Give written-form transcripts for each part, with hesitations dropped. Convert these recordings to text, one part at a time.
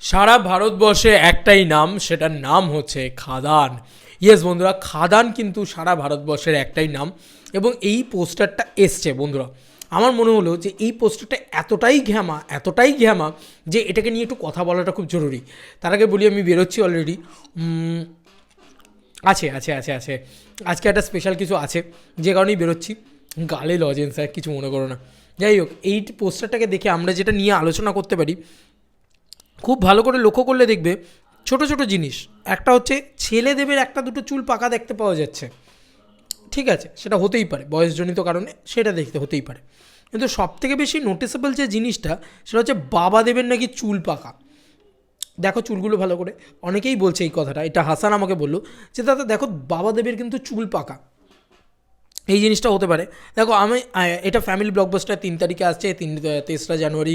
সারা ভারতবর্ষে একটাই নাম, সেটার নাম হচ্ছে খাদান। ইয়েস বন্ধুরা, খাদান কিন্তু সারা ভারতবর্ষের একটাই নাম। এবং এই পোস্টারটা এসছে বন্ধুরা, আমার মনে হলো যে এই পোস্টারটা এতটাই ঘ্যামা যে এটাকে নিয়ে একটু কথা বলাটা খুব জরুরি। তার আগে বলি আমি বেরোচ্ছি অলরেডি। আছে আছে আছে আছে আজকে একটা স্পেশাল কিছু আছে, যে কারণেই বেরোচ্ছি। গালে লজেন্স, স্যার কিছু মনে করো না। যাই হোক, এই পোস্টারটাকে দেখে আমরা যেটা নিয়ে আলোচনা করতে পারি, খুব ভালো করে লক্ষ্য করলে দেখবে ছোট ছোট জিনিস। একটা হচ্ছে ছেলেদেবের একটা দুটো চুল পাকা দেখতে পাওয়া যাচ্ছে, ঠিক আছে, সেটা হতেই পারে বয়সজনিত কারণে, সেটা দেখতে হতেই পারে। কিন্তু সবথেকে বেশি নোটিসেবল যে জিনিসটা, সেটা হচ্ছে বাবাদেবের নাকি চুল পাকা। দেখো চুলগুলো ভালো করে, অনেকেই বলছে এই কথাটা, এটা হাসান আমাকে বললো যে দাদা দেখো বাবাদেবের কিন্তু চুল পাকা। এই জিনিসটা হতে পারে। দেখো আমি এটা ফ্যামিলি ব্লকবাস্টার 3 তারিখে আসছে, 3রা জানুয়ারি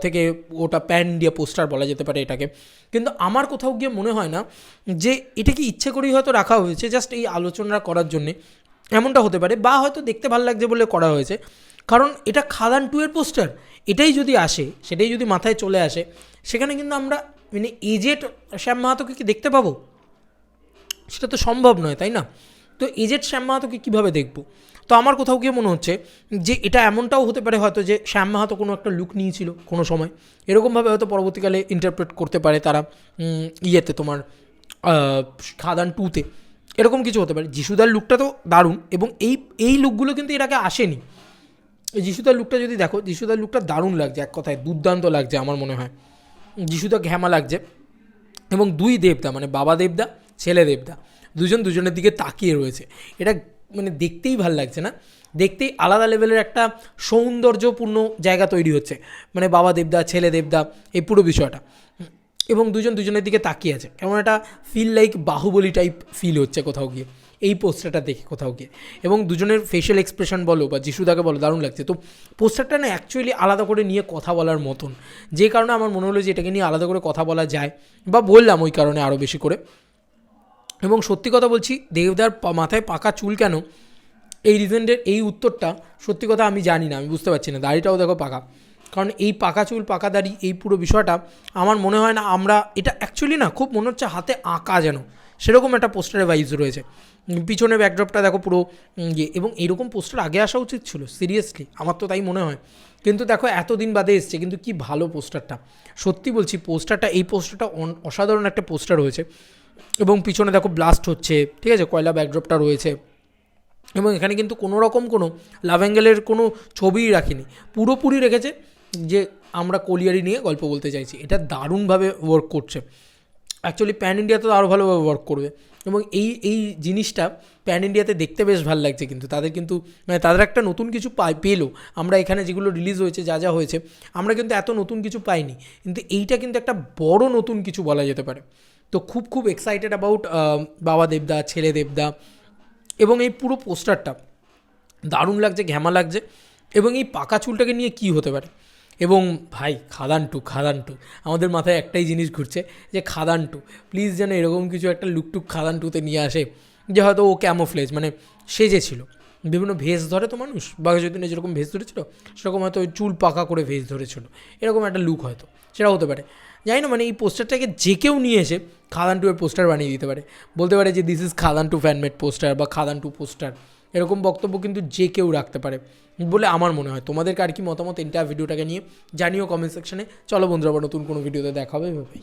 থেকে ওটা প্যান ইন্ডিয়া পোস্টার বলা যেতে পারে এটাকে। কিন্তু আমার কোথাও গিয়ে মনে হয় না যে এটা কি ইচ্ছে করেই হয়তো রাখা হয়েছে জাস্ট এই আলোচনা করার জন্যে, এমনটা হতে পারে। বা হয়তো দেখতে ভালো লাগছে বলে করা হয়েছে, কারণ এটা খাদান 2 এর পোস্টার। এটাই যদি আসে, সেটাই যদি মাথায় চলে আসে, সেখানে কিন্তু আমরা মানে এজেড শ্যাম মাহাতোকে কি দেখতে পাবো? সেটা তো সম্ভব নয়, তাই না? তো এজেড শ্যাম মাহাতোকে কীভাবে দেখবো? তো আমার কোথাও গিয়ে মনে হচ্ছে যে এটা এমনটাও হতে পারে হয়তো যে শ্যাম মাহাতো কোনো একটা লুক নিয়েছিল কোনো সময়, এরকমভাবে হয়তো পরবর্তীকালে ইন্টারপ্রেট করতে পারে তারা ইয়েতে তোমার খাদান 2তে, এরকম কিছু হতে পারে। যিশুদার লুকটা তো দারুণ, এবং এই লুকগুলো কিন্তু এর আগে আসেনি। এই যিশুদার লুকটা যদি দেখো, যিশুদার লুকটা দারুণ লাগছে, এক কথায় দুর্দান্ত লাগছে আমার মনে হয়। যিশুদা ঘ্যামা লাগছে, এবং 2 দেবদা মানে বাবা দেবদা ছেলে দেবদা দুজনের দিকে তাকিয়ে রয়েছে। এটা মানে দেখতেই ভাল লাগছে না? দেখতেই আলাদা লেভেলের একটা সৌন্দর্যপূর্ণ জায়গা তৈরি হচ্ছে, মানে বাবা দেবদা ছেলে দেবদা এই পুরো বিষয়টা। এবং দুজনের দিকে তাকিয়ে আছে, কেমন একটা feel like Baahubali type feel হচ্ছে কোথাও গিয়ে এই পোস্টারটা দেখে কোথাও গিয়ে। এবং দুজনের ফেশিয়াল এক্সপ্রেশন বলো বা যিশুদাকে বলো, দারুণ লাগছে। তো পোস্টারটা না অ্যাকচুয়ালি আলাদা করে নিয়ে কথা বলার মতন, যে কারণে আমার মনে হলো যে এটাকে নিয়ে আলাদা করে কথা বলা যায়, বা বললাম ওই কারণে আরও বেশি করে। এবং সত্যি কথা বলছি, দেবদার মাথায় পাকা চুল কেন, এই রিজেন্টের এই উত্তরটা সত্যি কথা আমি জানি না, আমি বুঝতে পারছি না। দাড়িটাও দেখো পাকা, কারণ এই পাকা চুল পাকা দাড়ি এই পুরো বিষয়টা আমার মনে হয় না আমরা এটা অ্যাকচুয়ালি না, খুব মনে হচ্ছে হাতে আঁকা যেন, সেরকম একটা পোস্টারের ভাইবস রয়েছে। পিছনে ব্যাকড্রপটা দেখো পুরো ইয়ে, এবং এরকম পোস্টার আগে আসা উচিত ছিল সিরিয়াসলি, আমার তো তাই মনে হয়। কিন্তু দেখো এতদিন বাদে এসছে, কিন্তু কি ভালো পোস্টারটা, সত্যি বলছি পোস্টারটা, এই পোস্টারটা অসাধারণ একটা পোস্টার হয়েছে। এবং পিছনে দেখো ব্লাস্ট হচ্ছে, ঠিক আছে, কয়লা ব্যাকড্রপটা রয়েছে। এবং এখানে কিন্তু কোনো রকম কোনো লাভ অ্যাঙ্গেলের কোনো ছবিই রাখিনি, পুরোপুরি রেখেছে যে আমরা কলিয়ারি নিয়ে গল্প বলতে চাইছি। এটা দারুণভাবে ওয়ার্ক করছে। অ্যাকচুয়ালি প্যান ইন্ডিয়াতে তো আরও ভালোভাবে ওয়ার্ক করবে। এবং এই জিনিসটা প্যান ইন্ডিয়াতে দেখতে বেশ ভালো লাগছে। কিন্তু তাদের কিন্তু মানে তাদের একটা নতুন কিছু পেলো। আমরা এখানে যেগুলো রিলিজ হয়েছে যা হয়েছে, আমরা কিন্তু এত নতুন কিছু পাইনি, কিন্তু এইটা কিন্তু একটা বড় নতুন কিছু বলা যেতে পারে। তো খুব এক্সাইটেড অ্যাবাউট বাবা দেবদা ছেলে দেবদা, এবং এই পুরো পোস্টারটা দারুণ লাগছে, ঘ্যামা লাগছে। এবং এই পাকা চুলটাকে নিয়ে কি হতে পারে? এবং ভাই খাদান 2 আমাদের মাথায় একটাই জিনিস ঘুরছে যে খাদান 2 প্লিজ যেন এরকম কিছু একটা লুকটুক খাদান 2তে নিয়ে আসে, যে হয়তো ও ক্যামোফ্লেজ মানে সেজেছিল, বিভিন্ন ভেস ধরে তো মানুষ, বাঘাযতীনে যেরকম ভেস ধরেছিল সেরকম হয়তো ওই চুল পাকা করে ভেস ধরেছিল, এরকম একটা লুক হয়তো সেটা হতে পারে। জানি না, মানে এই পোস্টারটাকে যে কেউ নিয়ে এসে খাদান 2 এর পোস্টার বানিয়ে দিতে পারে, বলতে পারে যে this is Khadaan 2 fan-made poster বা খাদান 2 পোস্টার, এরকম বক্তব্য কিন্তু যে কেউ রাখতে পারে বলে আমার মনে হয়। তোমাদের কার কি মতামত ভিডিওটাকে নিয়ে জানিও কমেন্ট সেকশনে। চলো বন্ধুরা, আবার নতুন কোনো ভিডিওতে দেখা হবে ভাই।